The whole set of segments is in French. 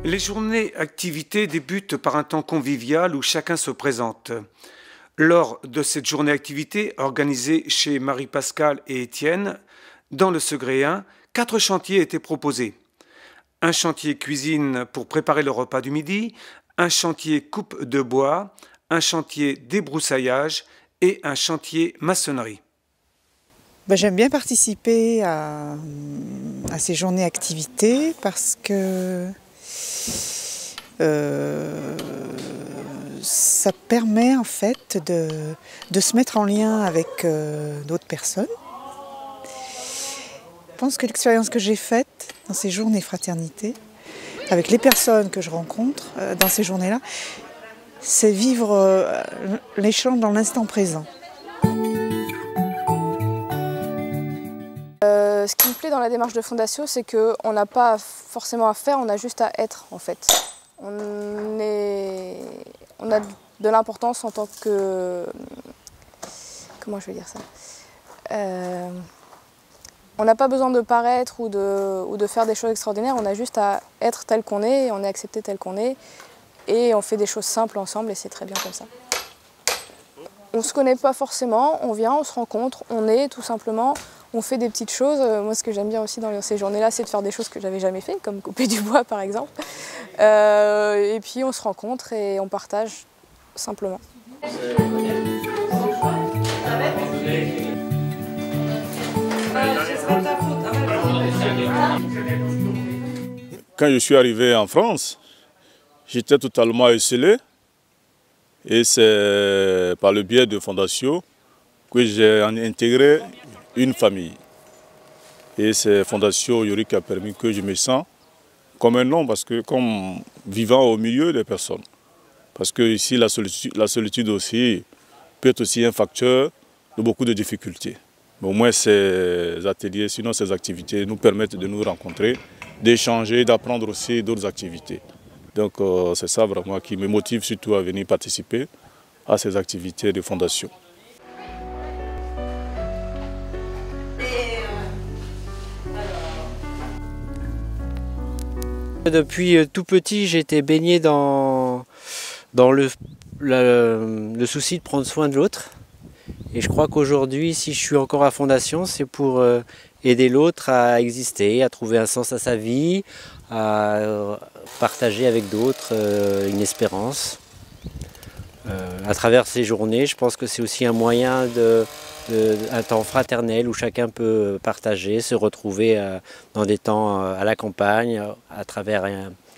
Les journées activités débutent par un temps convivial où chacun se présente. Lors de cette journée activité organisée chez Marie-Pascale et Étienne, dans le Segréen, 4 chantiers étaient proposés. Un chantier cuisine pour préparer le repas du midi, un chantier coupe de bois, un chantier débroussaillage et un chantier maçonnerie. J'aime bien participer à ces journées activités parce que ça permet en fait de se mettre en lien avec d'autres personnes. Je pense que l'expérience que j'ai faite dans ces journées fraternité, avec les personnes que je rencontre dans ces journées-là, c'est vivre l'échange dans l'instant présent. Ce qui me plaît dans la démarche de Fondatio, c'est qu'on n'a pas forcément à faire, on a juste à être en fait. On a de l'importance en tant que... Comment je vais dire ça? On n'a pas besoin de paraître ou de faire des choses extraordinaires, on a juste à être tel qu'on est, on est accepté tel qu'on est, et on fait des choses simples ensemble et c'est très bien comme ça. On ne se connaît pas forcément, on vient, on se rencontre, on est tout simplement, on fait des petites choses. Moi ce que j'aime bien aussi dans ces journées-là, c'est de faire des choses que j'avais jamais fait, comme couper du bois par exemple. Et puis on se rencontre et on partage simplement. Quand je suis arrivé en France, j'étais totalement esselé. Et c'est par le biais de Fondatio que j'ai intégré une famille. Et c'est Fondatio Yori qui a permis que je me sente comme un homme, parce que comme vivant au milieu des personnes. Parce que ici, la solitude aussi peut être aussi un facteur de beaucoup de difficultés. Mais au moins ces ateliers, sinon ces activités nous permettent de nous rencontrer, d'échanger, d'apprendre aussi d'autres activités. Donc c'est ça vraiment qui me motive surtout à venir participer à ces activités de Fondatio. Depuis tout petit, j'ai été baigné dans le souci de prendre soin de l'autre. Et je crois qu'aujourd'hui, si je suis encore à Fondatio, c'est pour aider l'autre à exister, à trouver un sens à sa vie, à partager avec d'autres une espérance. À travers ces journées, je pense que c'est aussi un moyen un temps fraternel où chacun peut partager, se retrouver dans des temps à la campagne, à travers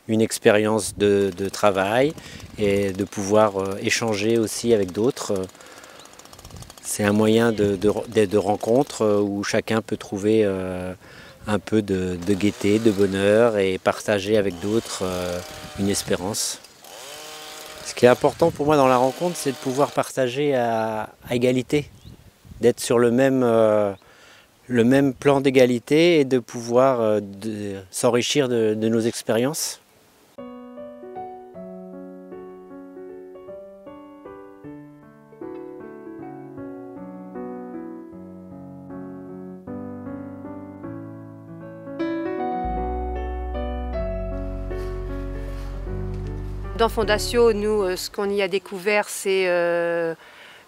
une expérience de travail et de pouvoir échanger aussi avec d'autres. C'est un moyen de rencontre où chacun peut trouver un peu de gaieté, de bonheur et partager avec d'autres une espérance. Ce qui est important pour moi dans la rencontre, c'est de pouvoir partager à égalité, d'être sur le même plan d'égalité et de pouvoir s'enrichir de nos expériences. Dans Fondatio, nous, ce qu'on y a découvert, c'est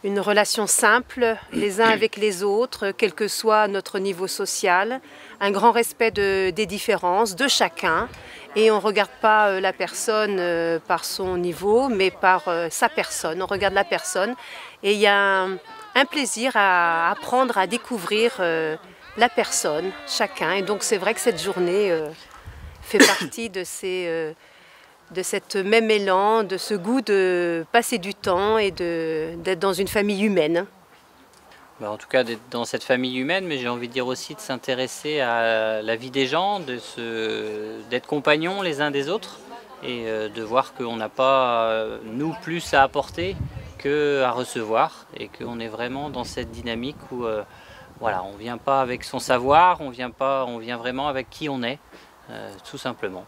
une relation simple, les uns avec les autres, quel que soit notre niveau social, un grand respect des différences, de chacun, et on ne regarde pas la personne par son niveau, mais par sa personne, on regarde la personne, et il y a un plaisir à apprendre à découvrir la personne, chacun, et donc c'est vrai que cette journée fait partie de cet même élan, de ce goût de passer du temps et d'être dans une famille humaine. En tout cas d'être dans cette famille humaine, mais j'ai envie de dire aussi de s'intéresser à la vie des gens, d'être compagnons les uns des autres et de voir qu'on n'a pas, nous, plus à apporter qu'à recevoir et qu'on est vraiment dans cette dynamique où voilà, on ne vient pas avec son savoir, on vient vraiment avec qui on est, tout simplement.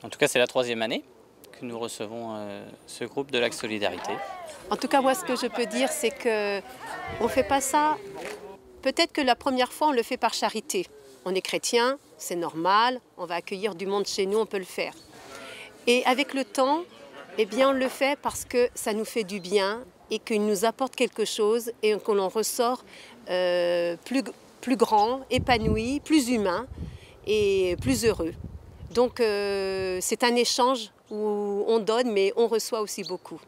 En tout cas, c'est la 3e année que nous recevons ce groupe de l'Axe Solidarité. En tout cas, moi, ce que je peux dire, c'est qu'on ne fait pas ça. Peut-être que la première fois, on le fait par charité. On est chrétien, c'est normal, on va accueillir du monde chez nous, on peut le faire. Et avec le temps, eh bien, on le fait parce que ça nous fait du bien et qu'il nous apporte quelque chose et qu'on en ressort plus grand, épanoui, plus humain et plus heureux. Donc c'est un échange où on donne mais on reçoit aussi beaucoup.